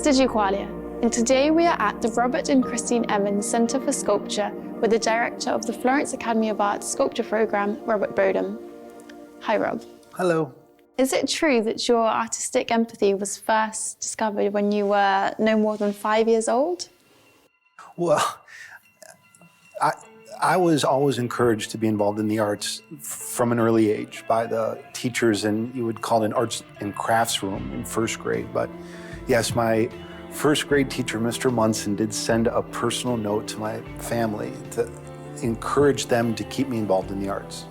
digiQualia, and today we are at the Robert and Christine Emmons Centre for Sculpture with the director of the Florence Academy of Art sculpture program, Robert Bodem. Hi, Rob. Hello. Is it true that your artistic empathy was first discovered when you were no more than 5 years old? Well, I was always encouraged to be involved in the arts from an early age by the teachers, and you would call it an arts and crafts room in first grade. But yes, my first grade teacher, Mr. Munson, did send a personal note to my family to encourage them to keep me involved in the arts.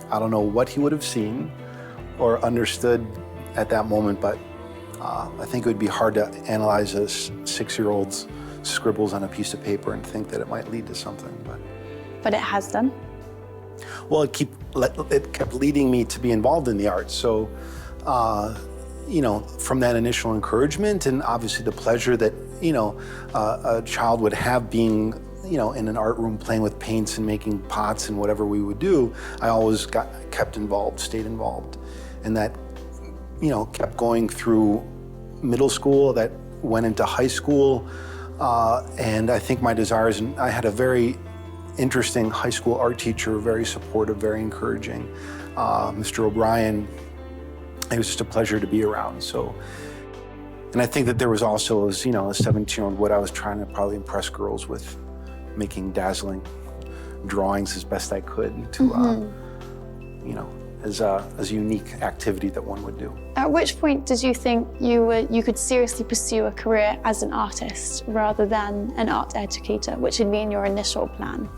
I don't know what he would have seen or understood at that moment, but I think it would be hard to analyze a 6-year-old's scribbles on a piece of paper and think that it might lead to something. But it has done? Well, it kept leading me to be involved in the arts. So, you know, from that initial encouragement and obviously the pleasure that, you know, a child would have being, you know, in an art room playing with paints and making pots and whatever we would do, I always kept involved, stayed involved. And that, you know, kept going through middle school, that went into high school. And I think my desires, and I had a very interesting high school art teacher, very supportive, very encouraging. Mr. O'Brien, it was just a pleasure to be around. So, and I think that there was also, as you know, a 17-year-old, what I was trying to probably impress girls with, making dazzling drawings as best I could to, you know, as a unique activity that one would do. At which point did you think you could seriously pursue a career as an artist rather than an art educator, which had been your initial plan?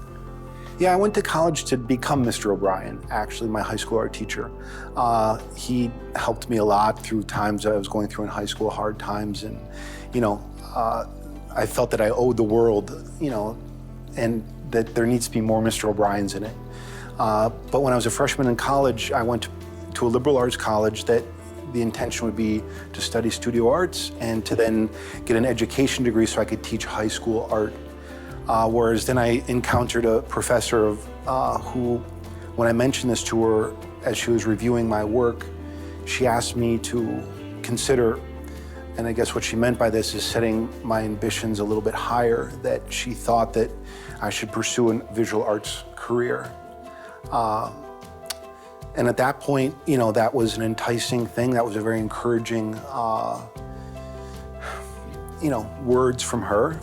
Yeah, I went to college to become Mr. O'Brien, actually my high school art teacher. He helped me a lot through times I was going through in high school, hard times, and, you know, I felt that I owed the world, you know, and that there needs to be more Mr. O'Briens in it. But when I was a freshman in college, I went to a liberal arts college that the intention would be to study studio arts and to then get an education degree so I could teach high school art. Whereas then I encountered a professor who, when I mentioned this to her as she was reviewing my work, she asked me to consider, and I guess what she meant by this is setting my ambitions a little bit higher, that she thought that I should pursue a visual arts career. And at that point, you know, that was an enticing thing. That was a very encouraging, you know, words from her.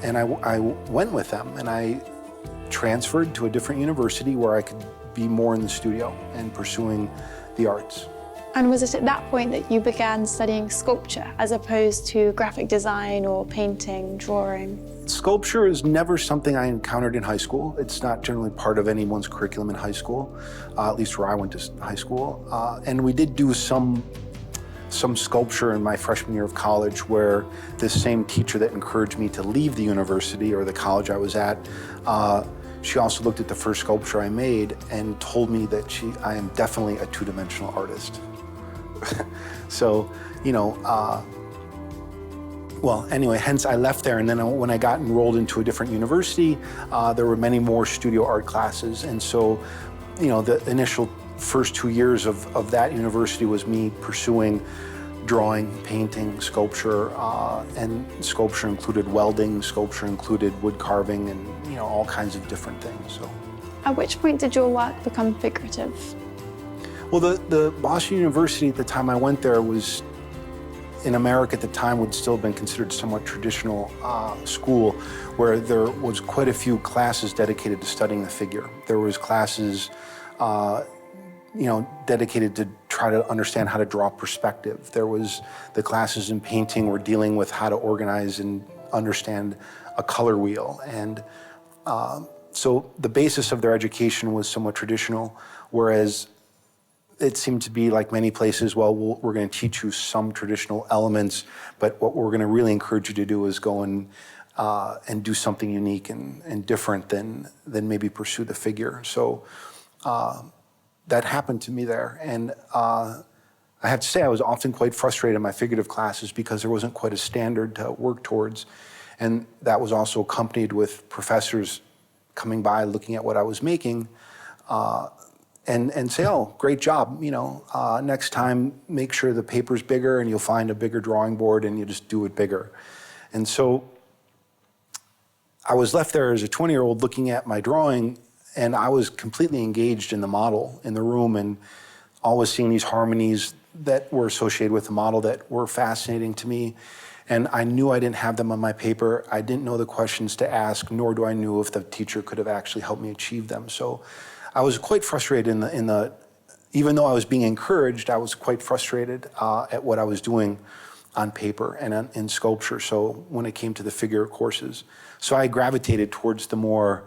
And I went with them, and I transferred to a different university where I could be more in the studio and pursuing the arts. And was it at that point that you began studying sculpture as opposed to graphic design or painting, drawing? Sculpture is never something I encountered in high school. It's not generally part of anyone's curriculum in high school, at least where I went to high school. And we did do some sculpture in my freshman year of college, where this same teacher that encouraged me to leave the university or the college I was at, she also looked at the first sculpture I made and told me that I am definitely a two-dimensional artist. So, you know, well, anyway, hence I left there, and then when I got enrolled into a different university, there were many more studio art classes, and so, you know, the initial first 2 years of that university was me pursuing drawing, painting, sculpture, and sculpture included welding, sculpture included wood carving, and, you know, all kinds of different things. So, at which point did your work become figurative? Well, the Boston University at the time I went there was, in America at the time, would still have been considered somewhat traditional school, where there was quite a few classes dedicated to studying the figure. There was classes, you know, dedicated to try to understand how to draw perspective. There was the classes in painting were dealing with how to organize and understand a color wheel. And so the basis of their education was somewhat traditional, whereas it seemed to be like many places, well, we're going to teach you some traditional elements, but what we're going to really encourage you to do is go and do something unique and different than maybe pursue the figure. So that happened to me there. And I have to say I was often quite frustrated in my figurative classes because there wasn't quite a standard to work towards. And that was also accompanied with professors coming by, looking at what I was making, and say, oh, great job, next time make sure the paper's bigger and you'll find a bigger drawing board and you just do it bigger. And so I was left there as a 20-year-old looking at my drawing, and I was completely engaged in the model in the room and always seeing these harmonies that were associated with the model that were fascinating to me. And I knew I didn't have them on my paper. I didn't know the questions to ask, nor do I know if the teacher could have actually helped me achieve them. So I was quite frustrated even though I was being encouraged, I was quite frustrated at what I was doing on paper and in sculpture. So when it came to the figure courses, so I gravitated towards the more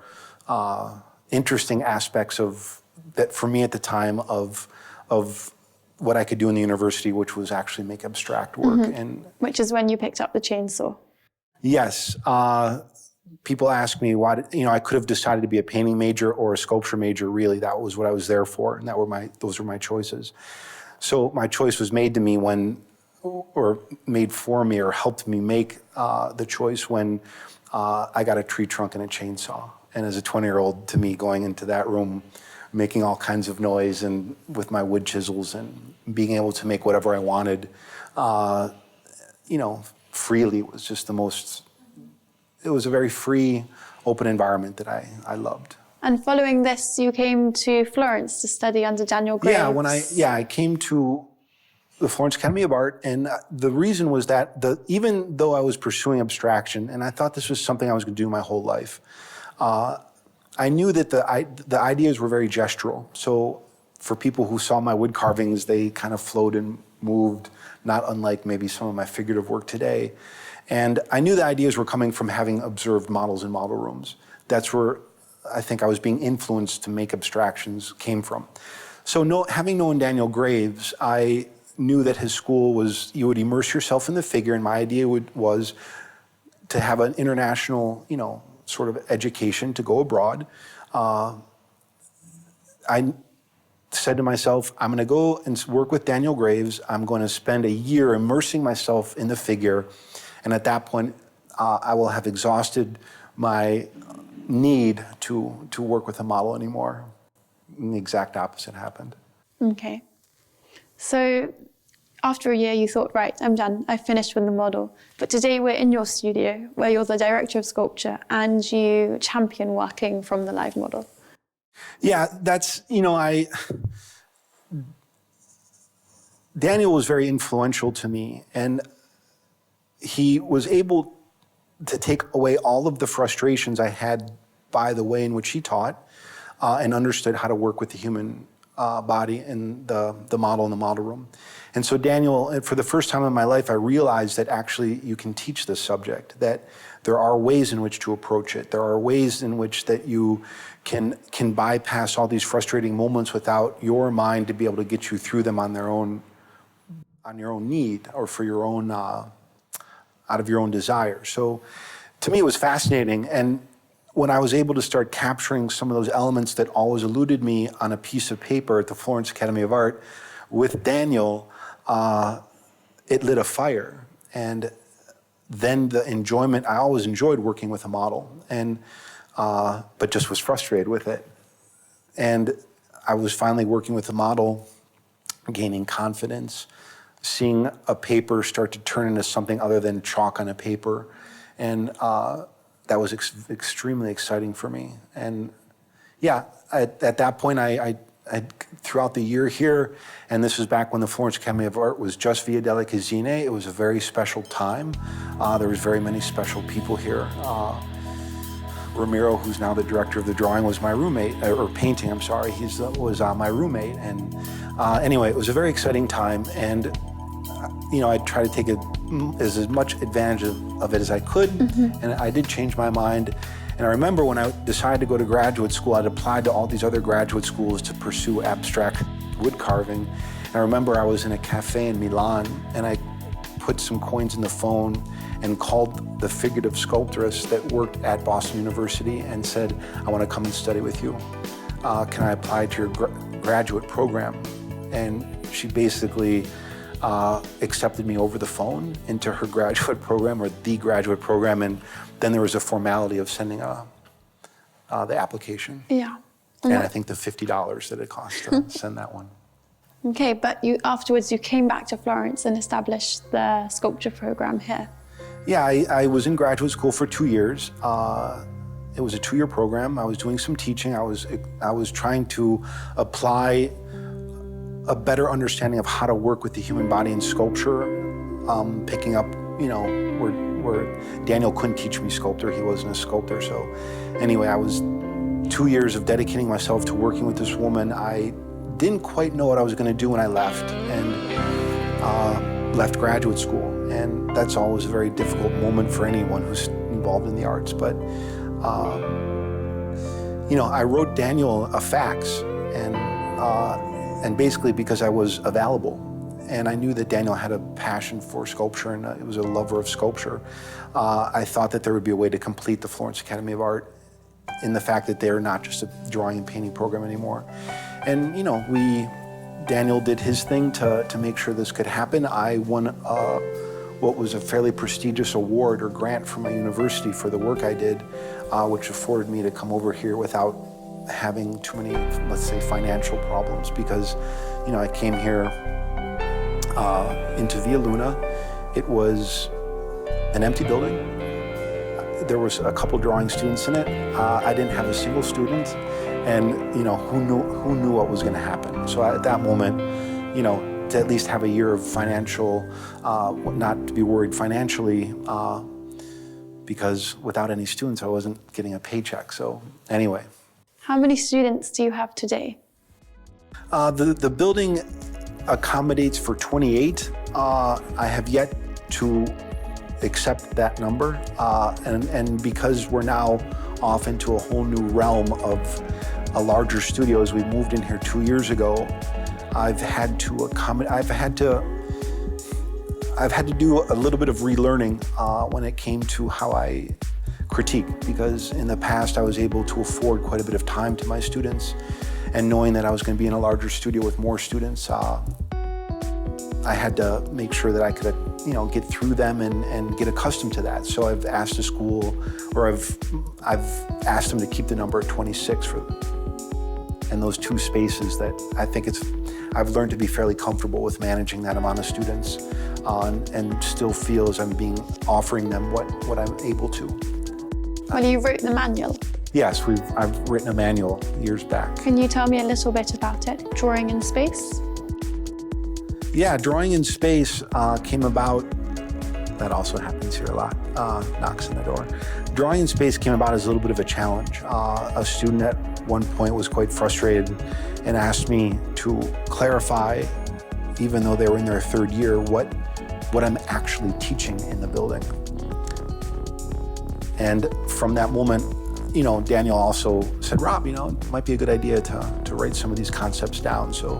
interesting aspects of that for me at the time of what I could do in the university, which was actually make abstract work. Mm-hmm. And which is when you picked up the chainsaw. Yes. People ask me why, I could have decided to be a painting major or a sculpture major. Really, that was what I was there for, and those were my choices. So my choice was made to me or made for me, or helped me make the choice when I got a tree trunk and a chainsaw. And as a 20-year-old, to me, going into that room, making all kinds of noise and with my wood chisels and being able to make whatever I wanted, freely was just it was a very free, open environment that I loved. And following this, you came to Florence to study under Daniel Graves. I came to the Florence Academy of Art, and the reason was that even though I was pursuing abstraction, and I thought this was something I was going to do my whole life, I knew that the ideas were very gestural. So for people who saw my wood carvings, they kind of flowed and moved, not unlike maybe some of my figurative work today. And I knew the ideas were coming from having observed models in model rooms. That's where I think I was being influenced to make abstractions came from. So having known Daniel Graves, I knew that his school was, you would immerse yourself in the figure, and my idea was to have an international, sort of education, to go abroad. I said to myself, I'm going to go and work with Daniel Graves. I'm going to spend a year immersing myself in the figure. And at that point, I will have exhausted my need to work with a model anymore. And the exact opposite happened. Okay. So after a year, you thought, right, I'm done. I've finished with the model. But today we're in your studio, where you're the director of sculpture, and you champion working from the live model. Yeah, that's, Daniel was very influential to me, and he was able to take away all of the frustrations I had by the way in which he taught, and understood how to work with the human body and the model in the model room. And so Daniel, for the first time in my life, I realized that actually you can teach this subject, that there are ways in which to approach it. There are ways in which that you can bypass all these frustrating moments without your mind to be able to get you through them on your own need, or for your own, out of your own desire. So to me, it was fascinating. And when I was able to start capturing some of those elements that always eluded me on a piece of paper at the Florence Academy of Art with Daniel, it lit a fire. And then the enjoyment, I always enjoyed working with a model, but just was frustrated with it. And I was finally working with a model, gaining confidence, seeing a paper start to turn into something other than chalk on a paper. And that was extremely exciting for me. And yeah, at that point, I throughout the year here, and this was back when the Florence Academy of Art was just Via delle Casine, it was a very special time. There was very many special people here. Ramiro, who's now the director of the drawing, was my roommate, or painting, I'm sorry, was my roommate. And anyway, it was a very exciting time. And I tried to take as much advantage of it as I could, and I did change my mind. And I remember when I decided to go to graduate school, I'd applied to all these other graduate schools to pursue abstract wood carving. And I remember I was in a cafe in Milan, and I put some coins in the phone and called the figurative sculptress that worked at Boston University and said, I want to come and study with you. Can I apply to your graduate program? And she basically accepted me over the phone into her graduate program, or the graduate program, and then there was a formality of sending the application. Yeah. And I think the $50 that it cost to send that one. Okay, but afterwards you came back to Florence and established the sculpture program here. Yeah, I was in graduate school for 2 years. It was a 2-year program. I was doing some teaching. I was trying to apply a better understanding of how to work with the human body in sculpture, picking up, where Daniel couldn't teach me sculpture. He wasn't a sculptor. So anyway, I was 2 years of dedicating myself to working with this woman. I didn't quite know what I was going to do when I left, and left graduate school. And that's always a very difficult moment for anyone who's involved in the arts. But I wrote Daniel a fax, and basically because I was available, and I knew that Daniel had a passion for sculpture and he was a lover of sculpture. I thought that there would be a way to complete the Florence Academy of Art in the fact that they're not just a drawing and painting program anymore. And Daniel did his thing to make sure this could happen. I won what was a fairly prestigious award or grant from my university for the work I did, which afforded me to come over here without having too many, let's say, financial problems, because, I came here into Via Luna. It was an empty building. There was a couple drawing students in it. I didn't have a single student, and who knew what was going to happen? So at that moment, to at least have a year of financial, not to be worried financially, because without any students, I wasn't getting a paycheck. So anyway. How many students do you have today? The building accommodates for 28. I have yet to accept that number, and because we're now off into a whole new realm of a larger studio, as we moved in here 2 years ago, I've had to do a little bit of relearning when it came to how I critique, because in the past I was able to afford quite a bit of time to my students, and knowing that I was going to be in a larger studio with more students, I had to make sure that I could, get through them and get accustomed to that. So I've asked the school, or I've asked them to keep the number at 26 and those 2 spaces. That I think I've learned to be fairly comfortable with managing that amount of students, and still feel as I'm offering them what I'm able to. Well, you wrote the manual. Yes, I've written a manual years back. Can you tell me a little bit about it? Drawing in Space? Yeah, Drawing in Space came about. That also happens here a lot, knocks on the door. Drawing in Space came about as a little bit of a challenge. A student at one point was quite frustrated and asked me to clarify, even though they were in their 3rd year, what I'm actually teaching in the building. And from that moment, Daniel also said, Rob, it might be a good idea to write some of these concepts down. So,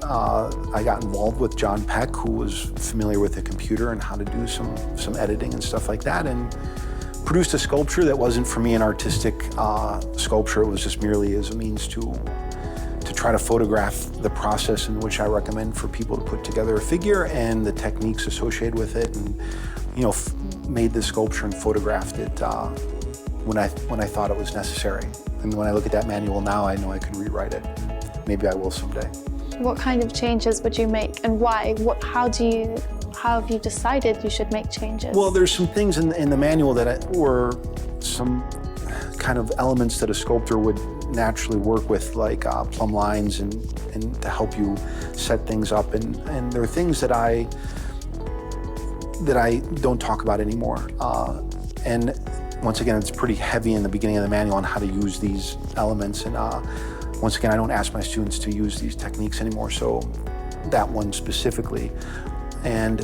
I got involved with John Peck, who was familiar with the computer and how to do some editing and stuff like that, and produced a sculpture that wasn't for me an artistic sculpture. It was just merely as a means to try to photograph the process in which I recommend for people to put together a figure and the techniques associated with it, and made the sculpture and photographed it when I thought it was necessary. And when I look at that manual now, I know I could rewrite it. Maybe I will someday. What kind of changes would you make, and why? How have you decided you should make changes? Well, there's some things in the manual that were some kind of elements that a sculptor would naturally work with, like plumb lines and to help you set things up. And there are things that I don't talk about anymore. And once again, it's pretty heavy in the beginning of the manual on how to use these elements. And once again, I don't ask my students to use these techniques anymore, so that one specifically. And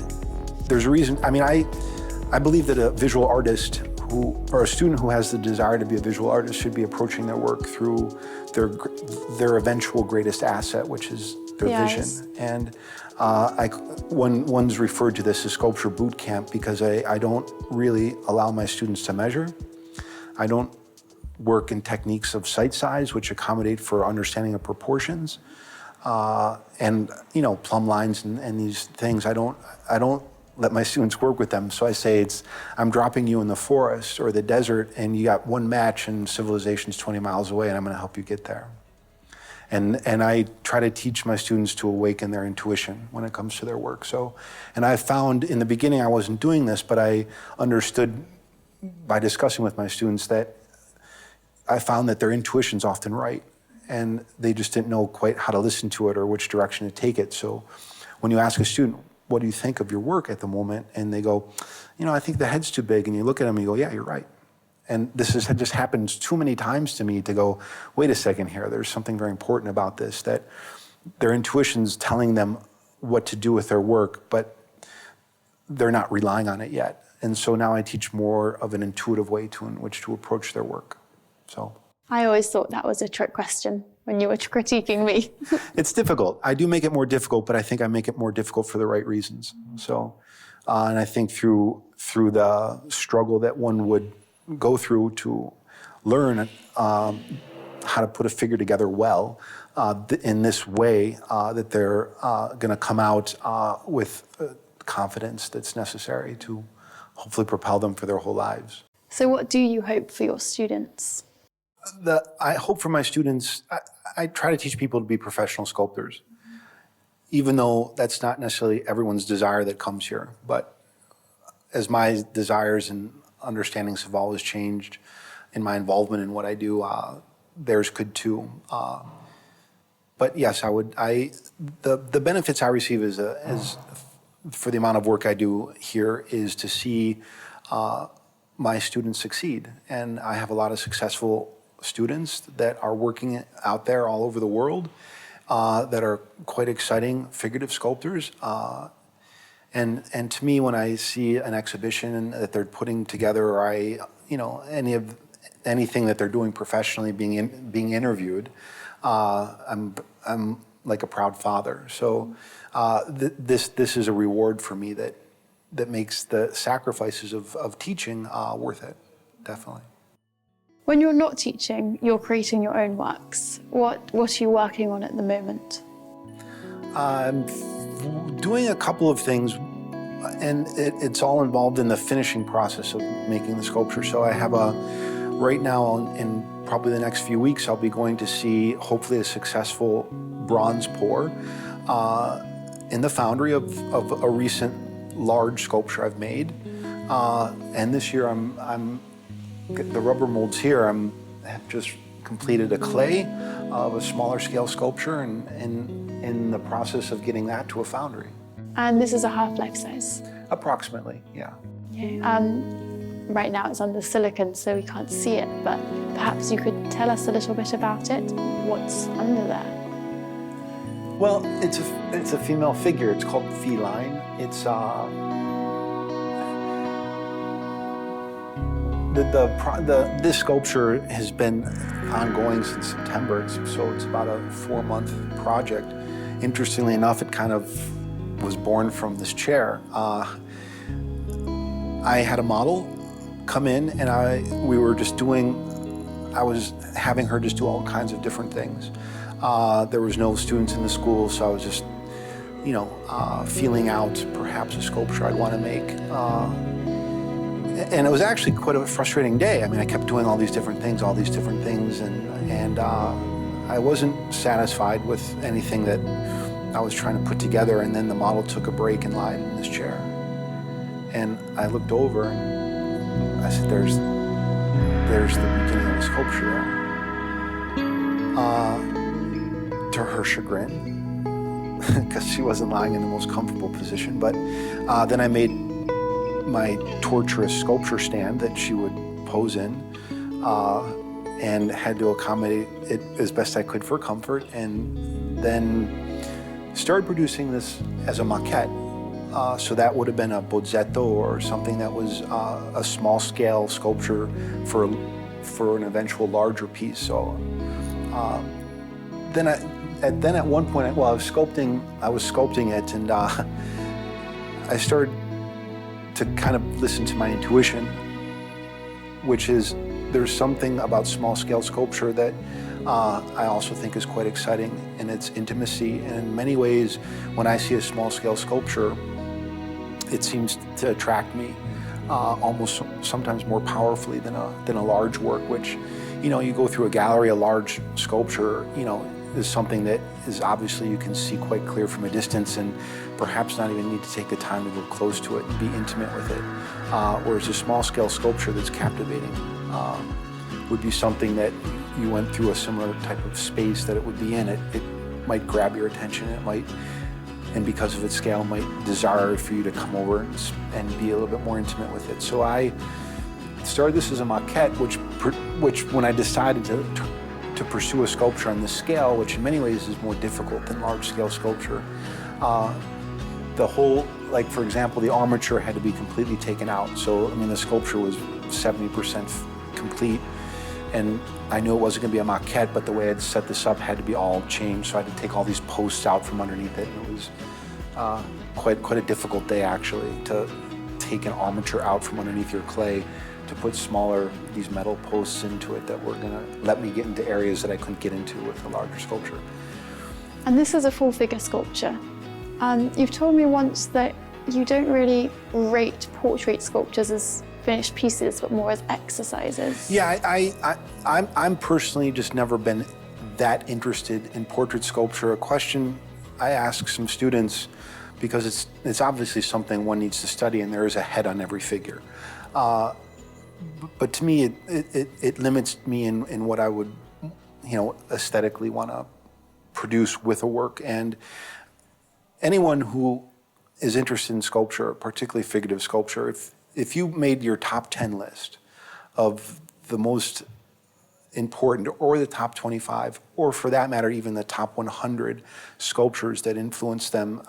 there's a reason. I mean, I believe that a visual artist or a student who has the desire to be a visual artist should be approaching their work through their eventual greatest asset, which is their vision. And one's referred to this as Sculpture Bootcamp, because I don't really allow my students to measure. I don't work in techniques of sight size, which accommodate for understanding of proportions, and plumb lines and these things. I don't let my students work with them. So I say I'm dropping you in the forest or the desert and you got one match and civilization's 20 miles away and I'm gonna help you get there. And I try to teach my students to awaken their intuition when it comes to their work. And I found in the beginning I wasn't doing this, but I understood by discussing with my students that I found that their intuition's often right and they just didn't know quite how to listen to it or which direction to take it. So when you ask a student, what do you think of your work at the moment? And they go, I think the head's too big. And you look at them and you go, yeah, you're right. And this just happens too many times to me to go, wait a second here, there's something very important about this, that their intuition's telling them what to do with their work, but they're not relying on it yet. And so now I teach more of an intuitive way in which to approach their work. So I always thought that was a trick question when you were critiquing me. It's difficult. I do make it more difficult, but I think I make it more difficult for the right reasons. So, and I think through the struggle that one would go through to learn how to put a figure together well in this way, that they're going to come out with confidence that's necessary to hopefully propel them for their whole lives. So what do you hope for your students? I hope for my students, I try to teach people to be professional sculptors, even though that's not necessarily everyone's desire that comes here. But as my desires and understandings have always changed in my involvement in what I do, theirs could too. But yes, the benefits I receive as for the amount of work I do here is to see my students succeed. And I have a lot of successful students that are working out there all over the world that are quite exciting figurative sculptors. And to me, when I see an exhibition that they're putting together, or anything that they're doing professionally, being interviewed, I'm like a proud father. So this is a reward for me that makes the sacrifices of teaching worth it, definitely. When you're not teaching, you're creating your own works. What are you working on at the moment? I'm doing a couple of things, and it's all involved in the finishing process of making the sculpture. So I have right now, in probably the next few weeks, I'll be going to see hopefully a successful bronze pour in the foundry of a recent large sculpture I've made. And this year the rubber molds here, have just completed a clay of a smaller scale sculpture and in the process of getting that to a foundry. And this is a half-life size? Approximately, yeah. Okay. Right now it's under silicon, so we can't see it, but perhaps you could tell us a little bit about it. What's under there? Well, it's a female figure. It's called feline. It's this sculpture has been ongoing since September, so it's about a 4-month project. Interestingly enough, it kind of was born from this chair. I had a model come in, and I was having her just do all kinds of different things. There was no students in the school, so I was just, feeling out perhaps a sculpture I'd want to make. And it was actually quite a frustrating day. I mean, I kept doing all these different things, and I wasn't satisfied with anything that I was trying to put together, and then the model took a break and lied in this chair. And I looked over, and I said, there's the beginning of the sculpture there. To her chagrin, because she wasn't lying in the most comfortable position. But then I made my torturous sculpture stand that she would pose in, and had to accommodate it as best I could for comfort, and then started producing this as a maquette. So that would have been a bozzetto or something that was a small scale sculpture for an eventual larger piece. So then at one point, while I was sculpting it, and I started to kind of listen to my intuition, which is there's something about small scale sculpture that I also think is quite exciting, and it's intimacy. And in many ways, when I see a small scale sculpture, it seems to attract me almost sometimes more powerfully than a large work, which, you go through a gallery, a large sculpture, is something that is obviously you can see quite clear from a distance and perhaps not even need to take the time to go close to it and be intimate with it. Whereas a small scale sculpture that's captivating would be something that you went through a similar type of space that it would be in. It might grab your attention, and because of its scale, might desire for you to come over and be a little bit more intimate with it. So I started this as a maquette, which when I decided to pursue a sculpture on this scale, which in many ways is more difficult than large-scale sculpture, the whole, like for example, the armature had to be completely taken out. So, the sculpture was 70% complete, and I knew it wasn't going to be a maquette, but the way I'd set this up had to be all changed, so I had to take all these posts out from underneath it. And it was quite a difficult day, actually, to take an armature out from underneath your clay, to put these metal posts into it that were gonna let me get into areas that I couldn't get into with a larger sculpture. And this is a full figure sculpture. You've told me once that you don't really rate portrait sculptures as finished pieces, but more as exercises. Yeah, I'm personally just never been that interested in portrait sculpture. A question I ask some students, because it's obviously something one needs to study, and there is a head on every figure. But to me, it limits me in what I would, aesthetically want to produce with a work. And anyone who is interested in sculpture, particularly figurative sculpture, if you made your top 10 list of the most important, or the top 25, or for that matter, even the top 100 sculptures that influenced them,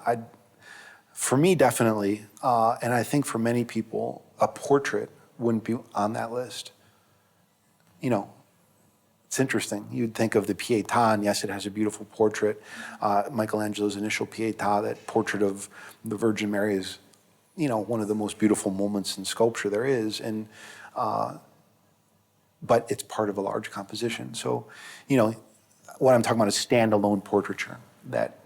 for me, definitely, and I think for many people, a portrait wouldn't be on that list. It's interesting. You'd think of the Pietà, and yes, it has a beautiful portrait. Michelangelo's initial Pietà, that portrait of the Virgin Mary, is, one of the most beautiful moments in sculpture there is, and but it's part of a large composition. So, what I'm talking about is standalone portraiture that,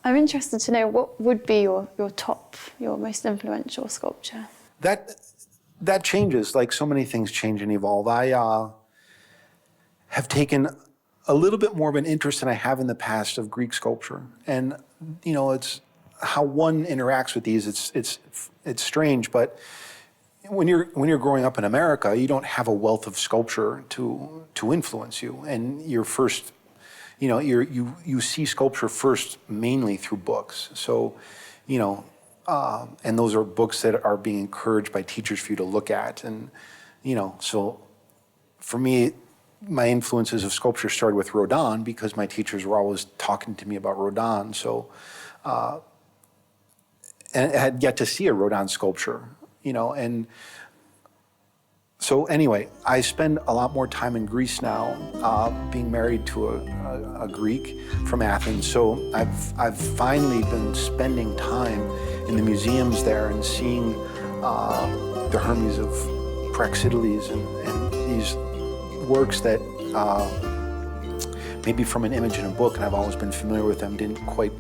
I'm interested to know what would be your most influential sculpture. That changes, like so many things change and evolve. I have taken a little bit more of an interest than I have in the past of Greek sculpture, and it's how one interacts with these. It's strange, but when you're growing up in America, you don't have a wealth of sculpture to influence you, and you're first, you see sculpture first mainly through books. So, and those are books that are being encouraged by teachers for you to look at. And, so for me, my influences of sculpture started with Rodin, because my teachers were always talking to me about Rodin. So, and I had yet to see a Rodin sculpture, and so anyway, I spend a lot more time in Greece now, being married to a Greek from Athens. So I've finally been spending time in the museums there and seeing the Hermes of Praxiteles and these works that maybe from an image in a book, and I've always been familiar with them, didn't quite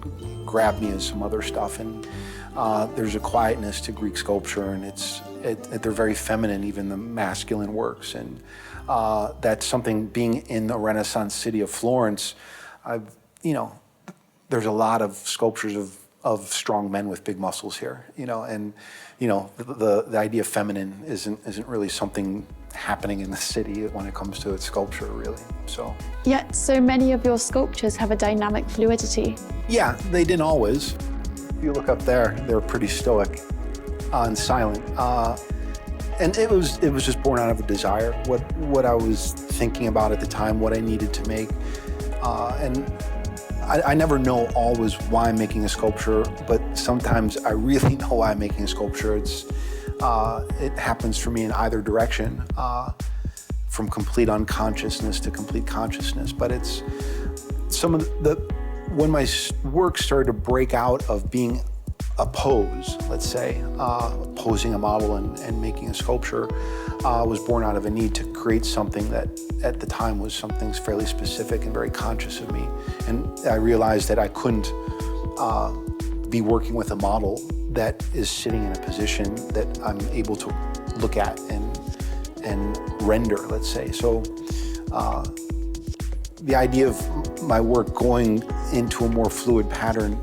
grab me as some other stuff. And there's a quietness to Greek sculpture, and they're very feminine, even the masculine works. And that's something, being in the Renaissance city of Florence, there's a lot of sculptures of strong men with big muscles here, and the idea of feminine isn't really something happening in the city when it comes to its sculpture, really. So yet so many of your sculptures have a dynamic fluidity. Yeah, they didn't always. If you look up there, they're pretty stoic and silent. And it was just born out of a desire, what I was thinking about at the time, what I needed to make. And I never know always why I'm making a sculpture, but sometimes I really know why I'm making a sculpture. It happens for me in either direction, from complete unconsciousness to complete consciousness. But it's when my work started to break out of being a pose, let's say, posing a model and making a sculpture, was born out of a need to create something that at the time was something fairly specific and very conscious of me. And I realized that I couldn't be working with a model that is sitting in a position that I'm able to look at and render, let's say. So the idea of my work going into a more fluid pattern,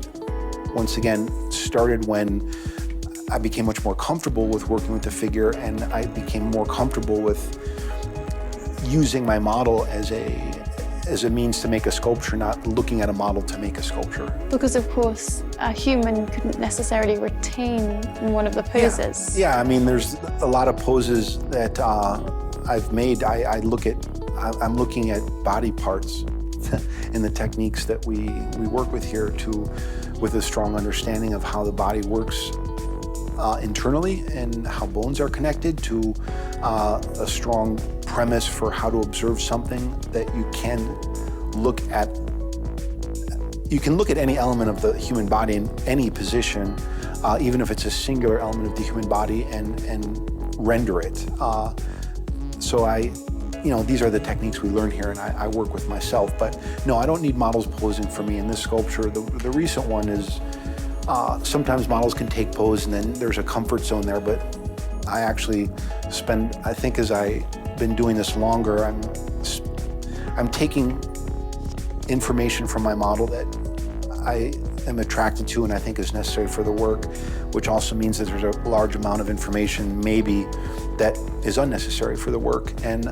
once again, started when I became much more comfortable with working with the figure, and I became more comfortable with using my model as a means to make a sculpture, not looking at a model to make a sculpture. Because of course, a human couldn't necessarily retain one of the poses. Yeah, I mean, there's a lot of poses that I've made. I'm looking at body parts in the techniques that we work with here with a strong understanding of how the body works internally and how bones are connected, to a strong premise for how to observe something that you can look at. You can look at any element of the human body in any position, even if it's a singular element of the human body, and render it. These are the techniques we learn here, and I work with myself. But no, I don't need models posing for me in this sculpture. The recent one is, sometimes models can take pose and then there's a comfort zone there, but I actually I think as I've been doing this longer, I'm taking information from my model that I am attracted to and I think is necessary for the work, which also means that there's a large amount of information maybe that is unnecessary for the work. And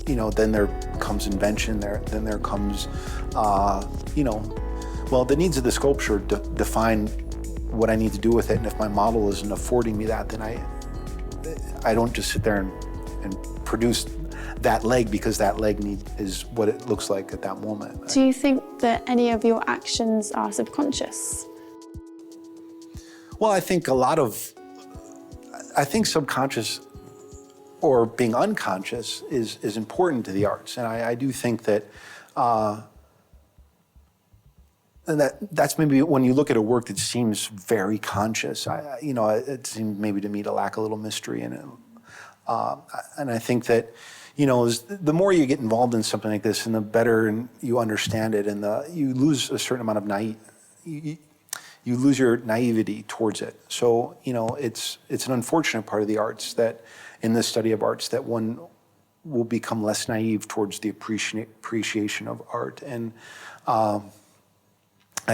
then there comes invention, then there comes, the needs of the sculpture define what I need to do with it. And if my model isn't affording me that, then I don't just sit there and produce that leg because that leg is what it looks like at that moment. Do you think that any of your actions are subconscious? Well, I think subconscious or being unconscious is important to the arts. And I do think that, that's maybe when you look at a work that seems very conscious, it seems maybe to me to lack a little mystery in it. And I think that, the more you get involved in something like this and the better you understand it, and you lose a certain amount of you lose your naivety towards it. So, it's an unfortunate part of the arts that, in the study of arts, that one will become less naive towards the appreciation of art. And I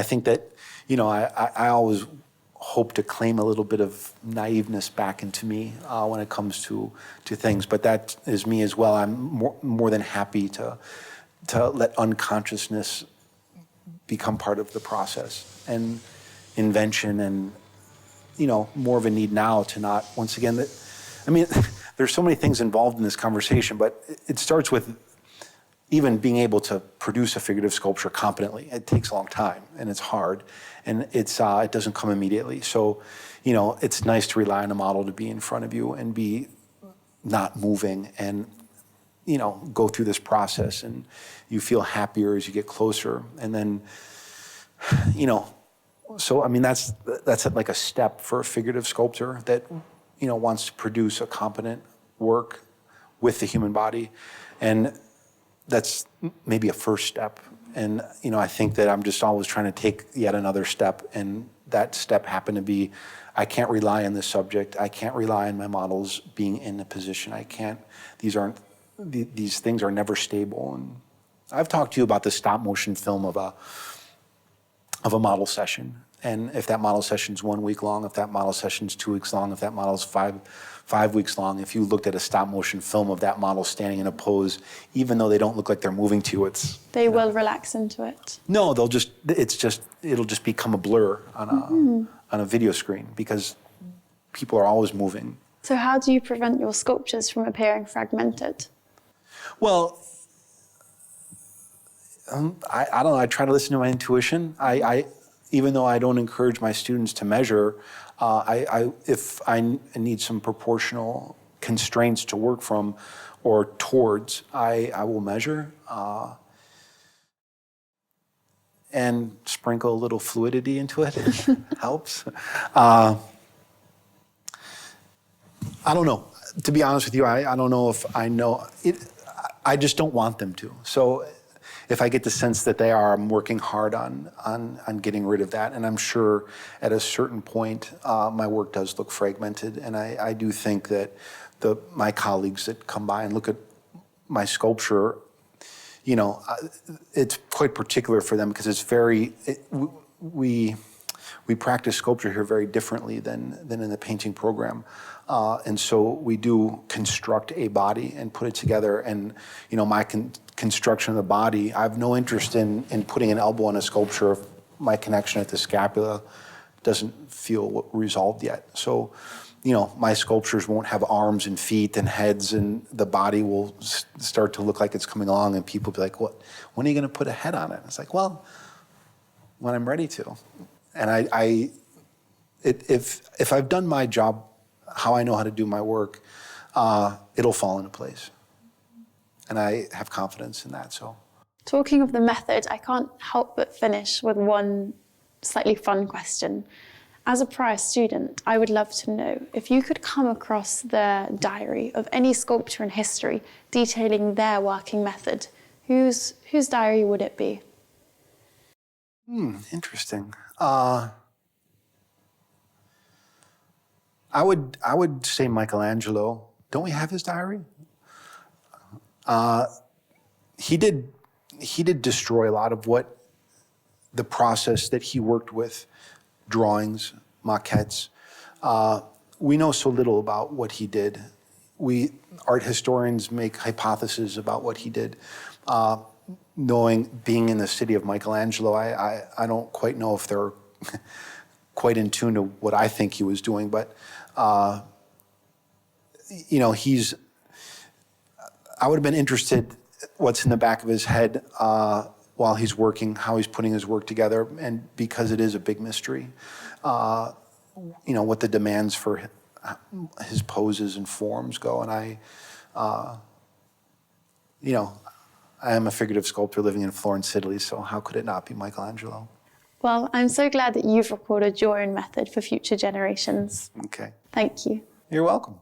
think that, I always hope to claim a little bit of naiveness back into me when it comes to things, but that is me as well. I'm more than happy to let unconsciousness become part of the process, and invention, and more of a need now to not, once again, there's so many things involved in this conversation, but it starts with even being able to produce a figurative sculpture competently. It takes a long time and it's hard, and it doesn't come immediately. So, it's nice to rely on a model to be in front of you and be not moving, and go through this process, and you feel happier as you get closer. And then, so that's like a step for a figurative sculptor that wants to produce a competent work with the human body, and that's maybe a first step. And I think that I'm just always trying to take yet another step, and that step happened to be, I can't rely on this subject. I can't rely on my models being in a position. These things are never stable. And I've talked to you about the stop motion film of a model session. And if that model session's 1 week long, if that model session's 2 weeks long, if that model's five weeks long, if you looked at a stop motion film of that model standing in a pose, even though they don't look like they're moving to you, they will relax into it. No, it'll just become a blur on a video screen, because people are always moving. So how do you prevent your sculptures from appearing fragmented? Well, I don't know. I try to listen to my intuition. Even though I don't encourage my students to measure, if I need some proportional constraints to work from or towards, I will measure and sprinkle a little fluidity into it. Helps. I don't know. To be honest with you, I don't know if I know it. I just don't want them to. So if I get the sense that they are, I'm working hard on getting rid of that. And I'm sure at a certain point, my work does look fragmented. And I do think that my colleagues that come by and look at my sculpture, you know, it's quite particular for them because it's we practice sculpture here very differently than in the painting program. And so we do construct a body and put it together. And, you know, my construction of the body, I have no interest in putting an elbow in a sculpture if my connection at the scapula doesn't feel resolved yet. So, you know, my sculptures won't have arms and feet and heads, and the body will start to look like it's coming along, and people will be like, "What? When are you going to put a head on it?" It's like, well, when I'm ready to. And if I've done my job, how I know how to do my work, it'll fall into place. And I have confidence in that, so. Talking of the method, I can't help but finish with one slightly fun question. As a prior student, I would love to know if you could come across the diary of any sculptor in history detailing their working method, whose diary would it be? Interesting. I would say Michelangelo. Don't we have his diary? He did destroy a lot of what the process that he worked with, drawings, maquettes. We know so little about what he did. Art historians make hypotheses about what he did. Being in the city of Michelangelo, I don't quite know if they're quite in tune to what I think he was doing, but you know, I would have been interested what's in the back of his head while he's working, how he's putting his work together, and because it is a big mystery, you know, what the demands for his poses and forms go. And you know, I am a figurative sculptor living in Florence, Italy, so how could it not be Michelangelo? Well, I'm so glad that you've recorded your own method for future generations. Okay. Thank you. You're welcome.